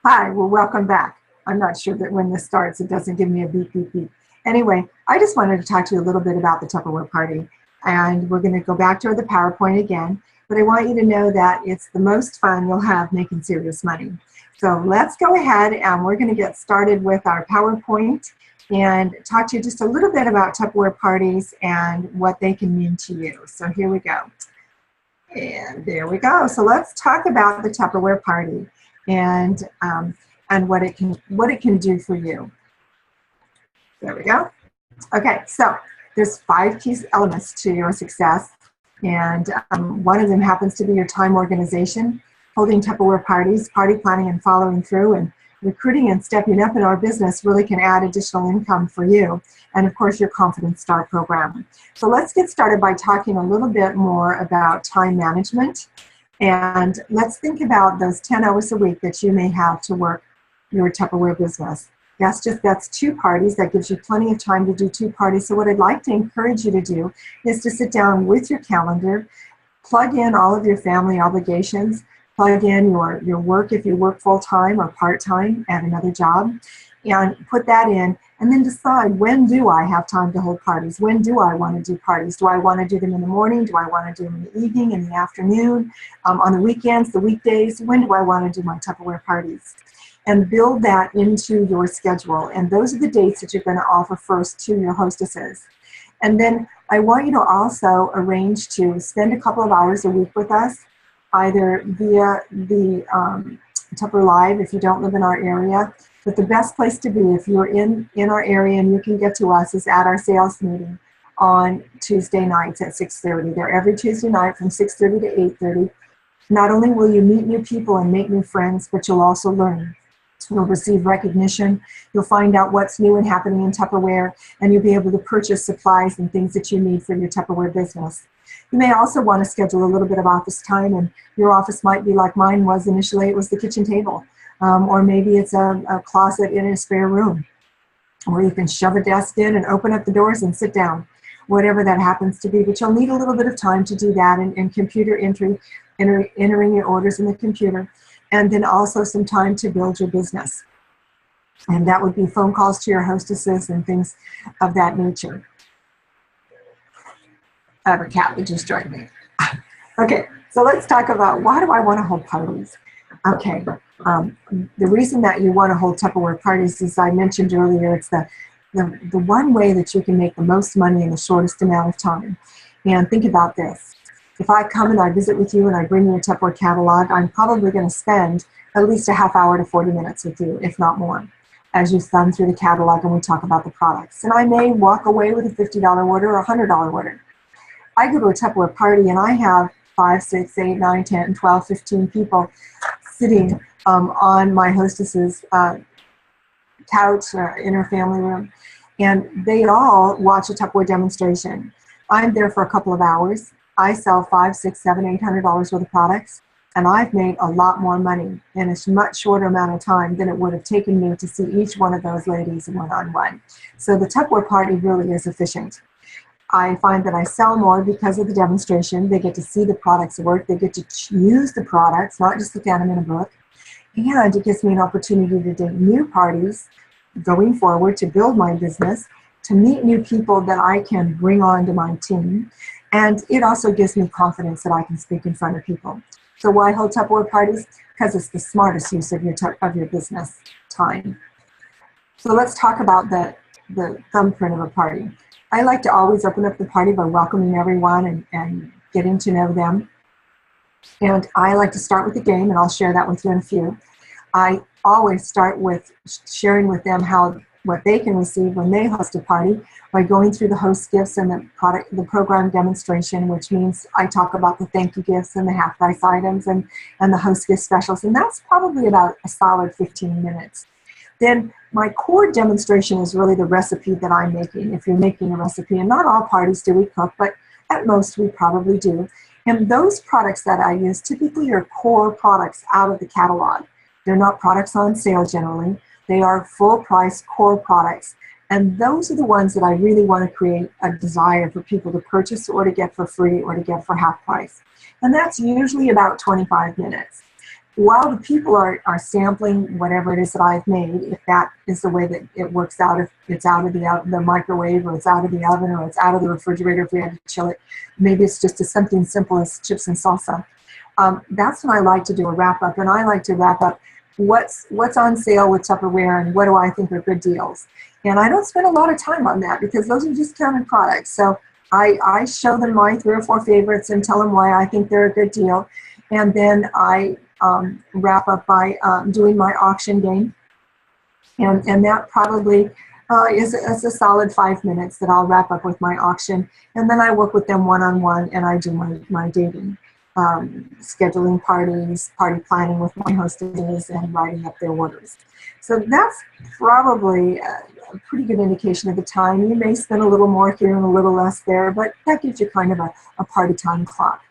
Hi, well, welcome back. I'm not sure that when this starts, it doesn't give me a beep, beep, beep. Anyway, I just wanted to talk to you a little bit about the Tupperware party. And we're going to go back to the PowerPoint again. But I want you to know that it's the most fun you'll have making serious money. So let's go ahead and we're going to get started with our PowerPoint and talk to you just a little bit about Tupperware parties and what they can mean to you. So here we go. And there we go. So let's talk about the Tupperware party and what it can do for you. There we go. Okay, so there's 5 key elements to your success, and one of them happens to be your time organization, holding Tupperware parties, party planning and following through, and recruiting and stepping up in our business really can add additional income for you, and of course your Confidence Star program. So let's get started by talking a little bit more about time management, and let's think about those 10 hours a week that you may have to work your Tupperware business. That's 2 parties. That gives you plenty of time to do 2 parties. So what I'd like to encourage you to do is to sit down with your calendar, plug in all of your family obligations, plug in your work if you work full-time or part-time at another job, and put that in, and then decide, when do I have time to hold parties? When do I want to do parties? Do I want to do them in the morning? Do I want to do them in the evening, in the afternoon, on the weekends, the weekdays? When do I want to do my Tupperware parties? And build that into your schedule. And those are the dates that you're going to offer first to your hostesses. And then I want you to also arrange to spend a couple of hours a week with us, either via the Tupperware Live if you don't live in our area. But the best place to be if you're in our area and you can get to us is at our sales meeting on Tuesday nights at 6:30. They're every Tuesday night from 6:30 to 8:30. Not only will you meet new people and make new friends, but you'll also learn. You'll receive recognition, you'll find out what's new and happening in Tupperware, and you'll be able to purchase supplies and things that you need for your Tupperware business. You may also want to schedule a little bit of office time, and your office might be like mine was initially. It was the kitchen table, or maybe it's a closet in a spare room, where you can shove a desk in and open up the doors and sit down, whatever that happens to be. But you'll need a little bit of time to do that, and computer entry, entering your orders in the computer, and then also some time to build your business. And that would be phone calls to your hostesses and things of that nature. I have a cat that just joined me. Okay, so let's talk about, why do I want to hold parties? Okay, the reason that you want to hold Tupperware parties, as I mentioned earlier, it's the one way that you can make the most money in the shortest amount of time. And think about this. If I come and I visit with you and I bring you a Tupperware catalog, I'm probably going to spend at least a half hour to 40 minutes with you, if not more, as you thumb through the catalog and we talk about the products. And I may walk away with a $50 order or a $100 order. I go to a Tupperware party and I have 5, 6, 8, 9, 10, 12, 15 people sitting on my hostess's couch in her family room, and they all watch a Tupperware demonstration. I'm there for a couple of hours. I sell $500, $600, $700, $800 worth of products, and I've made a lot more money in a much shorter amount of time than it would have taken me to see each one of those ladies one-on-one. So the Tupperware party really is efficient. I find that I sell more because of the demonstration. They get to see the products work. They get to use the products, not just look at them in a book. And it gives me an opportunity to do new parties going forward, to build my business, to meet new people that I can bring onto my team. And it also gives me confidence that I can speak in front of people. So why hold Tupperware parties? Because it's the smartest use of your business time. So let's talk about the thumbprint of a party. I like to always open up the party by welcoming everyone and getting to know them. And I like to start with the game, and I'll share that with you in a few. I always start with sharing with them what they can receive when they host a party by going through the host gifts and the program demonstration, which means I talk about the thank you gifts and the half price items and the host gift specials. And that's probably about a solid 15 minutes. Then my core demonstration is really the recipe that I'm making, if you're making a recipe. And not all parties do we cook, but at most we probably do. And those products that I use typically are core products out of the catalog. They're not products on sale generally. They are full price core products. And those are the ones that I really want to create a desire for people to purchase or to get for free or to get for half price. And that's usually about 25 minutes. while the people are sampling whatever it is that I've made, if that is the way that it works out, if it's out of the microwave, or it's out of the oven, or it's out of the refrigerator if we had to chill it, maybe it's just something simple as chips and salsa. That's when I like to do a wrap up, and I like to wrap up what's on sale with Tupperware and what do I think are good deals. And I don't spend a lot of time on that because those are discounted products. So I show them my 3 or 4 favorites and tell them why I think they're a good deal. And then I wrap up by doing my auction game. And that probably is a solid 5 minutes that I'll wrap up with my auction. And then I work with them one-on-one, and I do my dating, scheduling parties, party planning with my hostesses, and writing up their orders. So that's probably a pretty good indication of the time. You may spend a little more here and a little less there, but that gives you kind of a party time clock.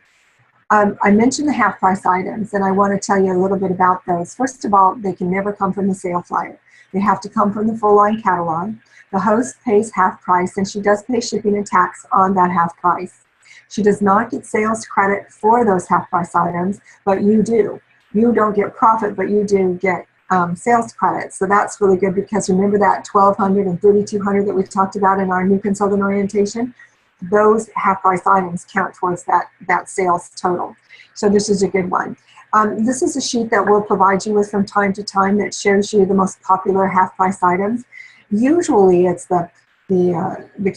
I mentioned the half-price items, and I want to tell you a little bit about those. First of all, they can never come from the sale flyer. They have to come from the full-line catalog. The host pays half price, and she does pay shipping and tax on that half price. She does not get sales credit for those half-price items, but you do. You don't get profit, but you do get sales credit. So that's really good, because remember that $1,200 and $3,200 that we talked about in our new consultant orientation? Those half-price items count towards that sales total. So this is a good one. This is a sheet that we'll provide you with from time to time that shows you the most popular half-price items. Usually it's the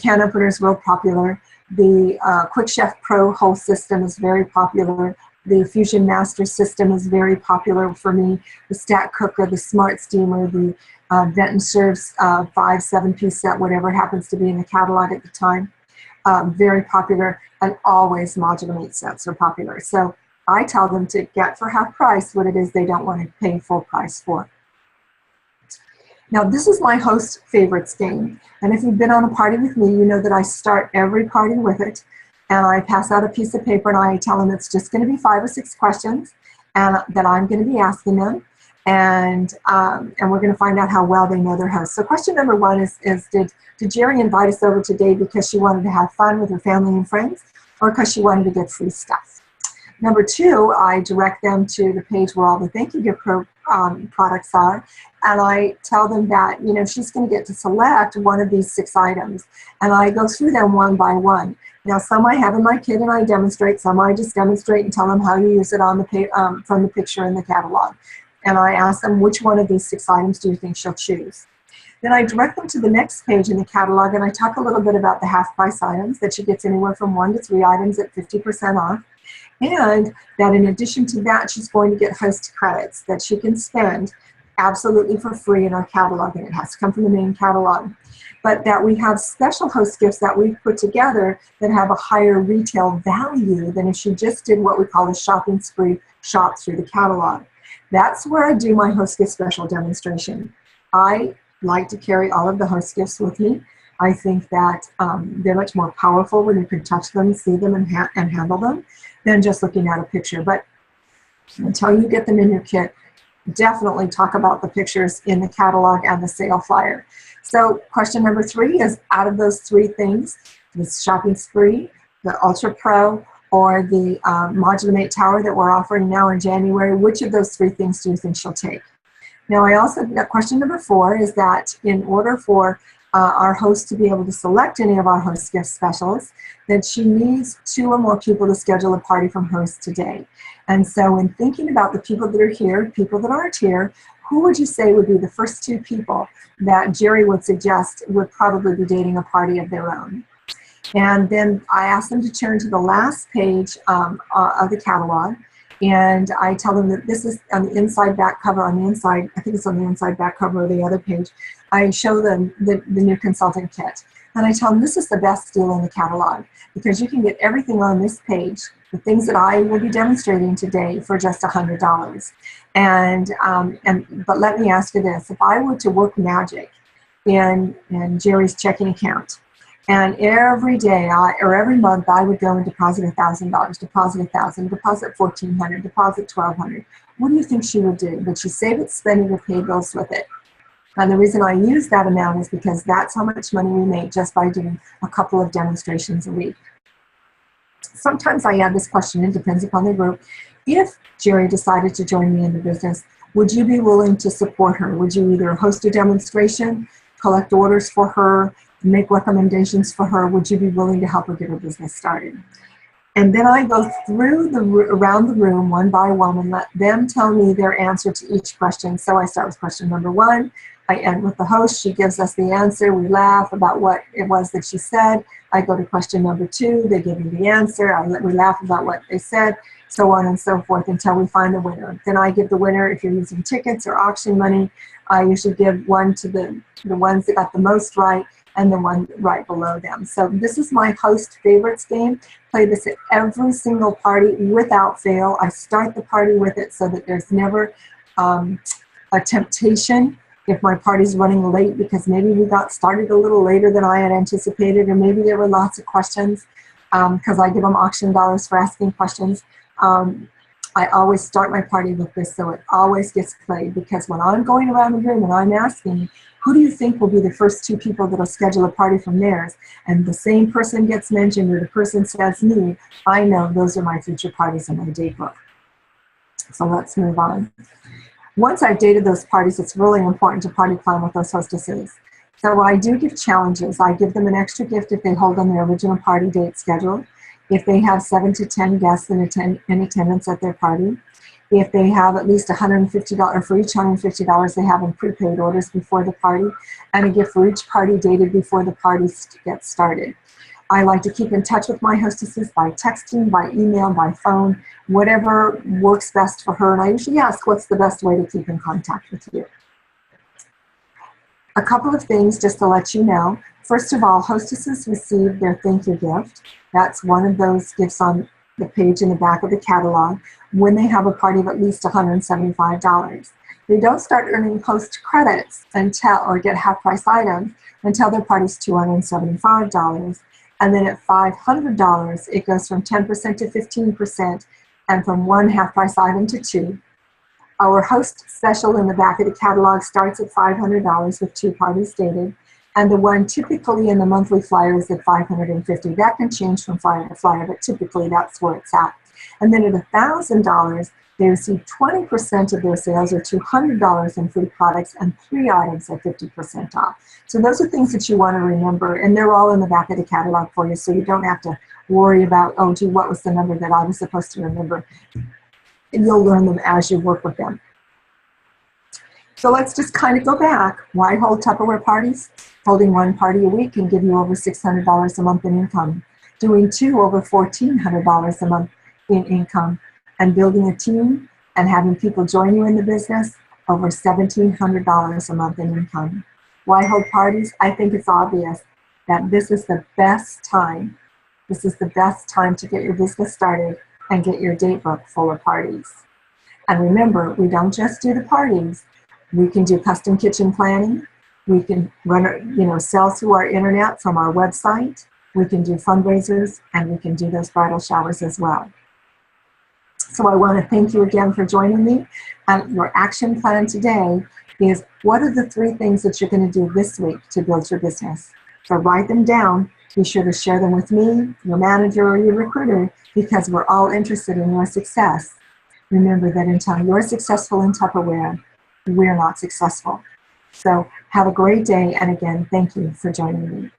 can opener is real popular. The Quick Chef Pro whole system is very popular. The Fusion Master system is very popular for me. The Stack Cooker, the Smart Steamer, the Vent and Serves 5-7-piece set, whatever happens to be in the catalog at the time. Very popular, and always modular meat sets are popular. So I tell them to get for half price what it is they don't want to pay full price for. Now, this is my host favorites game. And if you've been on a party with me, you know that I start every party with it. And I pass out a piece of paper and I tell them it's just going to be 5 or 6 questions and that I'm going to be asking them. And we're going to find out how well they know their host. So question number 1 is did Jerry invite us over today because she wanted to have fun with her family and friends, or because she wanted to get free stuff? Number 2, I direct them to the page where all the thank you gift products are, and I tell them that, you know, she's going to get to select one of these 6 items, and I go through them one by one. Now, some I have in my kit and I demonstrate, some I just demonstrate and tell them how you use it on the from the picture in the catalog. And I ask them, which one of these 6 items do you think she'll choose? Then I direct them to the next page in the catalog, and I talk a little bit about the half-price items, that she gets anywhere from 1 to 3 items at 50% off. And that in addition to that, she's going to get host credits that she can spend absolutely for free in our catalog, and it has to come from the main catalog. But that we have special host gifts that we've put together that have a higher retail value than if she just did what we call a shopping spree, shop through the catalog. That's where I do my host gift special demonstration. I like to carry all of the host gifts with me. I think that they're much more powerful when you can touch them, see them, and handle them than just looking at a picture. But until you get them in your kit, definitely talk about the pictures in the catalog and the sale flyer. So question number 3 is, out of those 3 things, the shopping spree, the Ultra Pro, or the modular mate tower that we're offering now in January, which of those 3 things do you think she'll take? Now, question number 4 is that in order for our host to be able to select any of our host gift specials, that she needs 2 or more people to schedule a party from host today. And so in thinking about the people that are here, people that aren't here, who would you say would be the first 2 people that Jerry would suggest would probably be dating a party of their own? And then I ask them to turn to the last page of the catalog, and I tell them that this is on the inside back cover. On the inside, I think it's on the inside back cover of the other page, I show them the new consulting kit. And I tell them this is the best deal in the catalog, because you can get everything on this page, the things that I will be demonstrating today, for just $100. But let me ask you this: if I were to work magic in Jerry's checking account, and every day or every month I would go and deposit $1,000, deposit $1,000, deposit $1,400, deposit $1,200, what do you think she would do? Would she save it, spend it, or pay bills with it? And the reason I use that amount is because that's how much money we make just by doing a couple of demonstrations a week. Sometimes I add this question, it depends upon the group. If Jerry decided to join me in the business, would you be willing to support her? Would you either host a demonstration, collect orders for her, make recommendations for her? Would you be willing to help her get her business started? And then I go through around the room one by one and let them tell me their answer to each question. So I start with question number 1. I end with the host. She gives us the answer. We laugh about what it was that she said. I go to question number 2. They give me the answer. We laugh about what they said, so on and so forth until we find the winner. Then I give the winner, if you're using tickets or auction money, I usually give one to the ones that got the most right and the one right below them. So this is my host favorites game. Play this at every single party without fail. I start the party with it so that there's never a temptation if my party's running late because maybe we got started a little later than I had anticipated, or maybe there were lots of questions because I give them auction dollars for asking questions. I always start my party with this so it always gets played, because when I'm going around the room and I'm asking, who do you think will be the first 2 people that'll schedule a party from theirs? And the same person gets mentioned or the person says me, I know those are my future parties in my date book. So let's move on. Once I've dated those parties, it's really important to party plan with those hostesses. So I do give challenges. I give them an extra gift if they hold on their original party date schedule, if they have 7 to 10 guests in attendance at their party, if they have at least $150, for each $150 they have in prepaid orders before the party, and a gift for each party dated before the party gets started. I like to keep in touch with my hostesses by texting, by email, by phone, whatever works best for her. And I usually ask, what's the best way to keep in contact with you? A couple of things just to let you know. First of all, hostesses receive their thank you gift. That's one of those gifts on the page in the back of the catalog when they have a party of at least $175. They don't start earning host credits or get half-price items until their party's $275. And then at $500, it goes from 10% to 15%, and from 1 half-price item to 2. Our host special in the back of the catalog starts at $500 with 2 parties dated, and the one typically in the monthly flyer is at $550. That can change from flyer to flyer, but typically that's where it's at. And then at $1,000, they receive 20% of their sales, or $200 in free products, and 3 items at 50% off. So those are things that you want to remember, and they're all in the back of the catalog for you, so you don't have to worry about, oh, gee, what was the number that I was supposed to remember? And you'll learn them as you work with them. So let's just kind of go back. Why hold Tupperware parties? Holding 1 party a week can give you over $600 a month in income. Doing 2, over $1,400 a month in income. And building a team and having people join you in the business, over $1,700 a month in income. Why hold parties? I think it's obvious that this is the best time. This is the best time to get your business started and get your date book full of parties. And remember, we don't just do the parties. We can do custom kitchen planning. We can run, sell through our internet from our website. We can do fundraisers, and we can do those bridal showers as well. So I want to thank you again for joining me. Your action plan today is, what are the 3 things that you're going to do this week to build your business? So write them down. Be sure to share them with me, your manager, or your recruiter, because we're all interested in your success. Remember that until you're successful in Tupperware, we're not successful. So have a great day, and again, thank you for joining me.